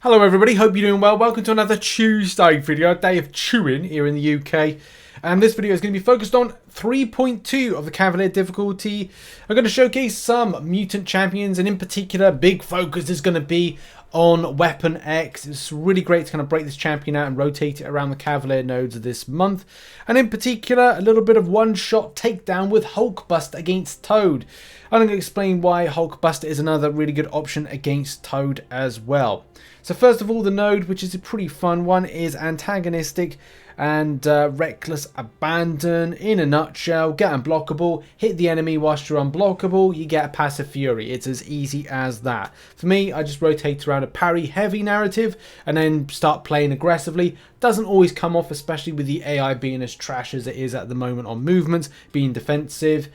Hello everybody, hope you're doing well. Welcome to another Tuesday video, day of chewing here in the UK. And this video is going to be focused on 3.2 of the Cavalier difficulty. I'm going to showcase some Mutant champions, and in particular, big focus is going to be on Weapon X. It's really great to kind of break this champion out and rotate it around the Cavalier nodes this month. And in particular, a little bit of one-shot takedown with Hulkbuster against Toad. I'm going to explain why Hulkbuster is another really good option against Toad as well. So first of all, the node, which is a pretty fun one, is antagonistic and reckless abandon. In a nutshell, get unblockable, hit the enemy whilst you're unblockable, you get a passive fury. It's as easy as that. For me, I just rotate around a parry heavy narrative and then start playing aggressively. Doesn't always come off, especially with the AI being as trash as it is at the moment on movements, being defensive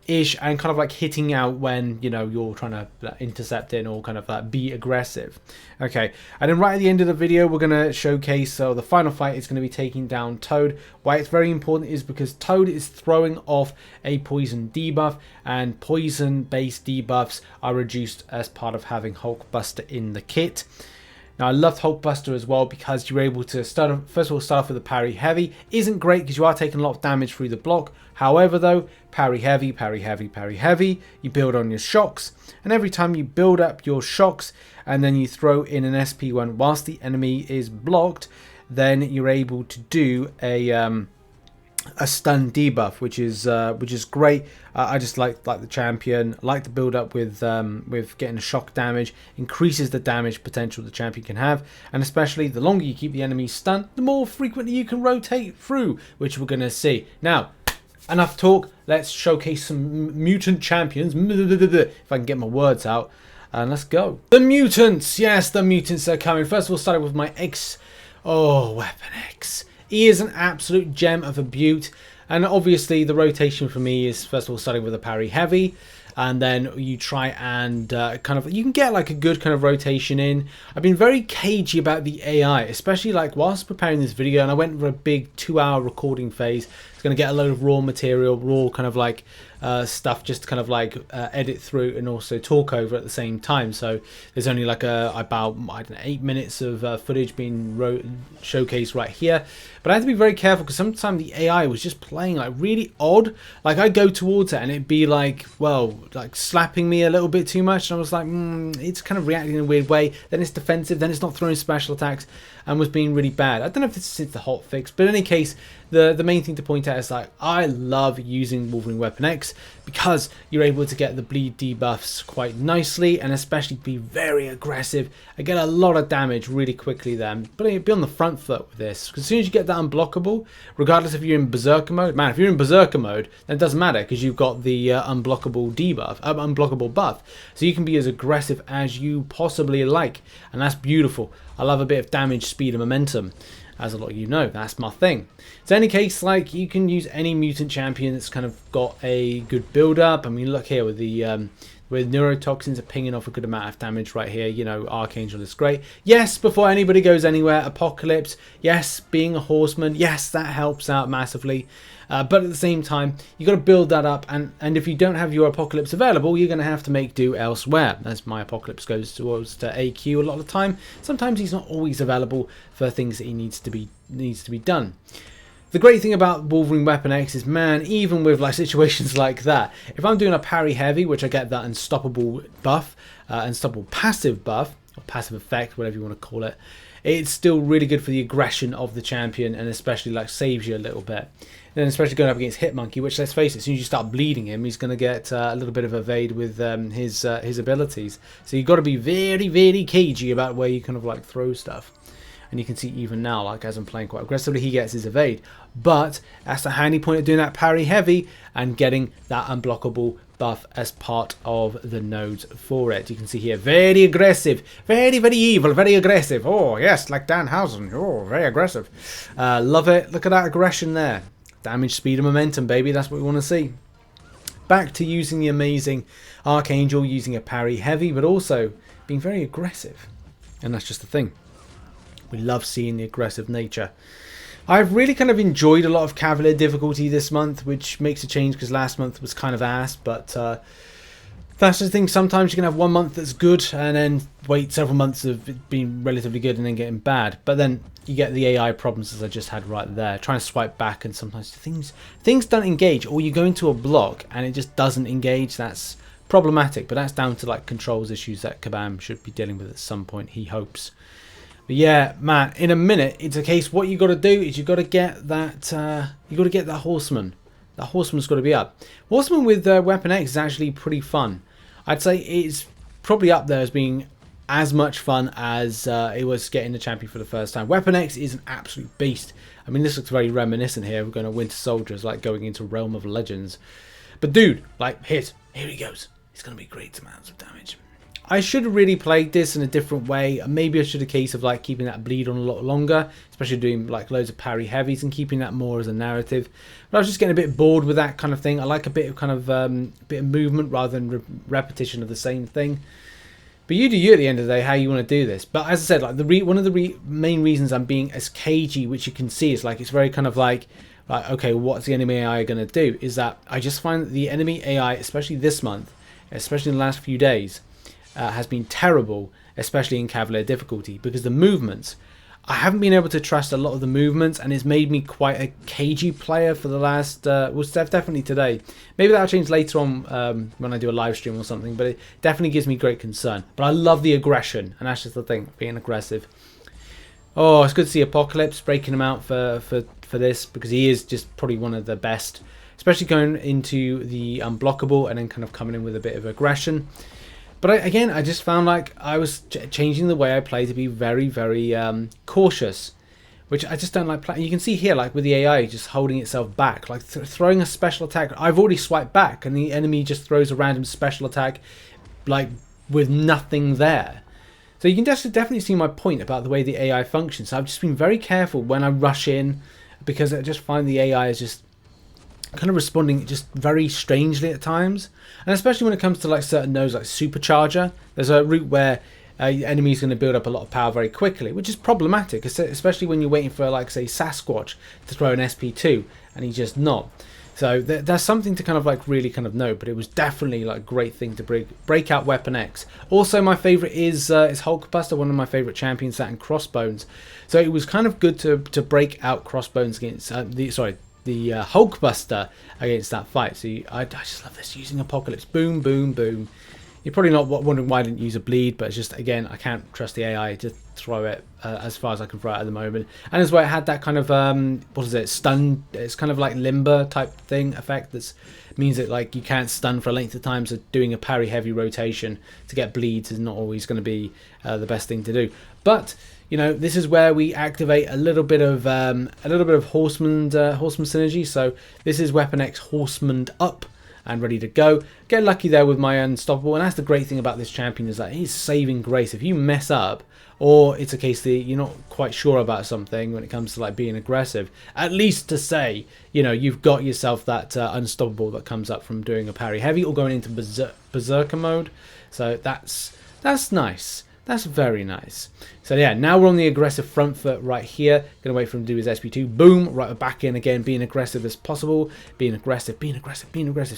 ish and kind of like hitting out when, you know, you're trying to intercept in or kind of be aggressive. Okay, and then right at the end of the video, we're going to showcase, so the final fight is going to be taking down Toad. Why it's very important is because Toad is throwing off a poison debuff, and poison based debuffs are reduced as part of having Hulkbuster in the kit. Now, I loved Hulkbuster as well because you're able to start off with a parry heavy. Isn't great because you are taking a lot of damage through the block. However, though, parry heavy, parry heavy, parry heavy, you build on your shocks. And every time you build up your shocks and then you throw in an SP1 whilst the enemy is blocked, then you're able to do a stun debuff, which is great. I just like the champion. I like the build up with getting a shock damage, increases the damage potential the champion can have, and especially the longer you keep the enemy stunned, the more frequently you can rotate through, which we're gonna see. Now, enough talk. Let's showcase some Mutant champions. If I can get my words out, and let's go. The Mutants, yes, the Mutants are coming. First of all, starting with my Weapon X. He is an absolute gem of a beaut, and obviously the rotation for me is first of all starting with a parry heavy, and then you try and you can get like a good kind of rotation in. I've been very cagey about the AI, especially like whilst preparing this video, and I went for a big 2-hour recording phase. It's going to get a load of raw material, raw kind of like stuff just to kind of like edit through and also talk over at the same time. So there's only like about, I don't know, 8 minutes of footage being showcased right here. But I had to be very careful because sometimes the AI was just playing like really odd. Like I go towards it and it'd be like, well, like slapping me a little bit too much, and I was like, it's kind of reacting in a weird way. Then it's defensive, then it's not throwing special attacks, and was being really bad. I don't know if this is the hot fix, but in any case, the main thing to point out is like I love using Wolverine Weapon X because you're able to get the bleed debuffs quite nicely and especially be very aggressive. I get a lot of damage really quickly then, but be on the front foot with this because as soon as you get that unblockable, regardless if you're in Berserker mode, man, if you're in Berserker mode, then it doesn't matter because you've got the unblockable debuff, unblockable buff, so you can be as aggressive as you possibly like, and that's beautiful. I love a bit of damage, speed, and momentum. As a lot of you know, that's my thing. So in any case, like you can use any Mutant champion that's kind of got a good build up. I mean, look here with the with neurotoxins are pinging off a good amount of damage right here. You know, Archangel is great. Yes, before anybody goes anywhere, Apocalypse. Yes, being a horseman. Yes, that helps out massively. But at the same time, you got to build that up, and if you don't have your Apocalypse available, you're going to have to make do elsewhere. As my Apocalypse goes towards to AQ a lot of the time. Sometimes he's not always available for things that he needs to be done. The great thing about Wolverine Weapon X is, man, even with like situations like that, if I'm doing a parry heavy, which I get that unstoppable buff, unstoppable passive buff, or passive effect, whatever you want to call it, it's still really good for the aggression of the champion and especially like saves you a little bit. And then especially going up against Hitmonkey, which let's face it, as soon as you start bleeding him, he's going to get a little bit of evade with his abilities. So you've got to be very, very cagey about where you kind of like throw stuff. And you can see even now, like as I'm playing quite aggressively, he gets his evade. But that's the handy point of doing that parry heavy and getting that unblockable buff as part of the nodes for it. You can see here, very aggressive, very, very evil, very aggressive. Oh, yes, like Danhausen. Oh, very aggressive. Love it. Look at that aggression there. Damage, speed, and momentum, baby. That's what we want to see. Back to using the amazing Archangel, using a parry heavy, but also being very aggressive. And that's just the thing. We love seeing the aggressive nature. I've really kind of enjoyed a lot of Cavalier difficulty this month, which makes a change because last month was kind of ass, but That's the thing. Sometimes you can have 1 month that's good and then wait several months of it being relatively good and then getting bad. But then you get the AI problems as I just had right there. Trying to swipe back and sometimes things don't engage, or you go into a block and it just doesn't engage. That's problematic. But that's down to like controls issues that Kabam should be dealing with at some point, he hopes. But yeah, man, in a minute, it's a case. What you got to do is you got to get that. You got to get that horseman. That horseman's got to be up. Horseman with Weapon X is actually pretty fun. I'd say it's probably up there as being as much fun as it was getting the champion for the first time. Weapon X is an absolute beast. I mean, this looks very reminiscent here. We're going to Winter Soldiers, like going into Realm of Legends. But dude, like, here he goes. It's going to be great amounts of damage. I should have really played this in a different way. Maybe I should have case of like keeping that bleed on a lot longer, especially doing like loads of parry heavies and keeping that more as a narrative. But I was just getting a bit bored with that kind of thing. I like a bit of kind of bit of movement rather than repetition of the same thing. But you do you at the end of the day, how you want to do this. But as I said, like one of the main reasons I'm being as cagey, which you can see, is like it's very kind of like okay, what's the enemy AI going to do? Is that I just find that the enemy AI, especially this month, especially in the last few days, has been terrible, especially in Cavalier difficulty, because the movements, I haven't been able to trust a lot of the movements, and it's made me quite a cagey player for the last, well, definitely today. Maybe that'll change later on when I do a live stream or something, but it definitely gives me great concern. But I love the aggression, and that's just the thing, being aggressive. Oh, it's good to see Apocalypse breaking him out for this, because he is just probably one of the best, especially going into the unblockable and then kind of coming in with a bit of aggression. But again, I just found like I was changing the way I play to be very, very cautious, which I just don't like playing. You can see here, like with the AI just holding itself back, like throwing a special attack. I've already swiped back, and the enemy just throws a random special attack, like with nothing there. So you can definitely see my point about the way the AI functions. So I've just been very careful when I rush in, because I just find the AI is just kind of responding just very strangely at times, and especially when it comes to like certain nodes like Supercharger. There's a route where enemies going to build up a lot of power very quickly, which is problematic, especially when you're waiting for like say Sasquatch to throw an SP2 and he's just not. So there's something to kind of like really kind of know, but it was definitely like a great thing to break out Weapon X. Also, my favorite is Hulkbuster, one of my favorite champions, that and Crossbones. So it was kind of good to break out Crossbones against the Hulkbuster against that fight. So I just love this, using Apocalypse. Boom, boom, boom. You're probably not wondering why I didn't use a bleed, but it's just, again, I can't trust the AI to throw it as far as I can throw it at the moment. And as well, it had that kind of, what is it, stun, it's kind of like limber type thing effect that means that like you can't stun for a length of time, so doing a parry heavy rotation to get bleeds is not always going to be the best thing to do. But you know, this is where we activate a little bit of horseman synergy. So this is Weapon X Horseman up and ready to go. Get lucky there with my unstoppable, and that's the great thing about this champion, is that he's saving grace. If you mess up, or it's a case that you're not quite sure about something when it comes to like being aggressive, at least to say, you know, you've got yourself that unstoppable that comes up from doing a parry heavy or going into berserker mode. So that's nice. That's very nice. So yeah, now we're on the aggressive front foot right here. Gonna wait for him to do his SP2. Boom, right back in again, being aggressive as possible. Being aggressive,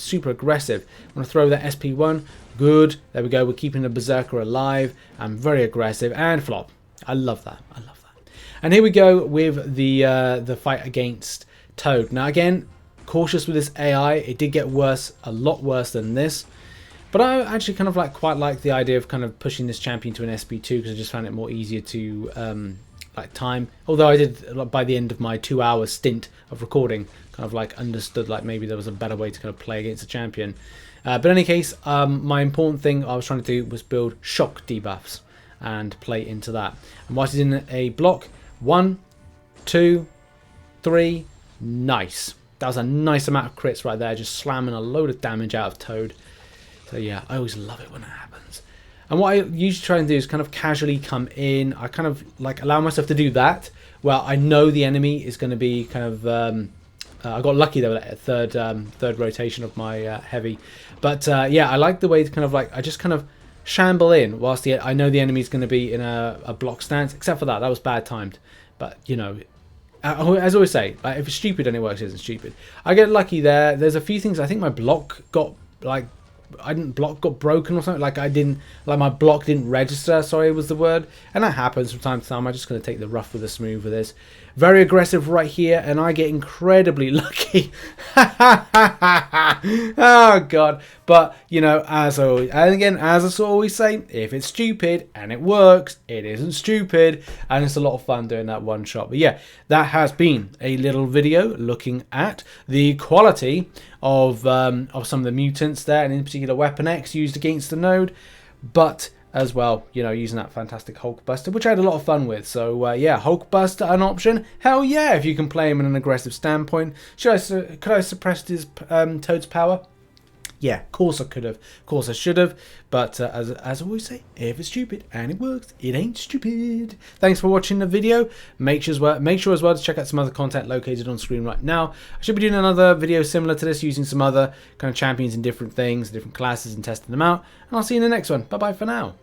super aggressive. I'm gonna throw that SP1. Good, there we go. We're keeping the berserker alive. I'm very aggressive and flop. I love that. I love that. And here we go with the fight against Toad. Now again, cautious with this AI. It did get worse, a lot worse than this. But I actually kind of quite like the idea of kind of pushing this champion to an SP2, because I just found it more easier to like time. Although I did, by the end of my 2-hour stint of recording, kind of like understood like maybe there was a better way to kind of play against a champion. But in any case, my important thing I was trying to do was build shock debuffs and play into that. And whilst he's in a block, 1, 2, 3, nice. That was a nice amount of crits right there, just slamming a load of damage out of Toad. So yeah, I always love it when it happens. And what I usually try and do is kind of casually come in. I kind of like allow myself to do that. Well, I know the enemy is going to be kind of... I got lucky there with that third rotation of my heavy. But yeah, I like the way to kind of like... I just kind of shamble in whilst I know the enemy's going to be in a block stance. Except for that was bad timed. But, you know... As I always say, like, if it's stupid and it works, it isn't stupid. I get lucky there. There's a few things. I think my block got like got broken or something. Like my block didn't register, sorry was the word. And that happens from time to time. I'm just going to take the rough with the smooth with this. Very aggressive right here, and I get incredibly lucky. Oh god. But you know, as always, and again, as I always say, if it's stupid and it works, it isn't stupid, and it's a lot of fun doing that one shot. But yeah, that has been a little video looking at the quality of some of the mutants there, and in particular Weapon X used against the node, but as well, you know, using that fantastic Hulkbuster, which I had a lot of fun with. So yeah, Hulkbuster an option. Hell yeah, if you can play him in an aggressive standpoint. Could I suppress his Toad's power? Yeah, of course I could have. Of course I should have. But as I always say, if it's stupid and it works, it ain't stupid. Thanks for watching the video. Make sure as well to check out some other content located on screen right now. I should be doing another video similar to this, using some other kind of champions in different things, different classes, and testing them out. And I'll see you in the next one. Bye bye for now.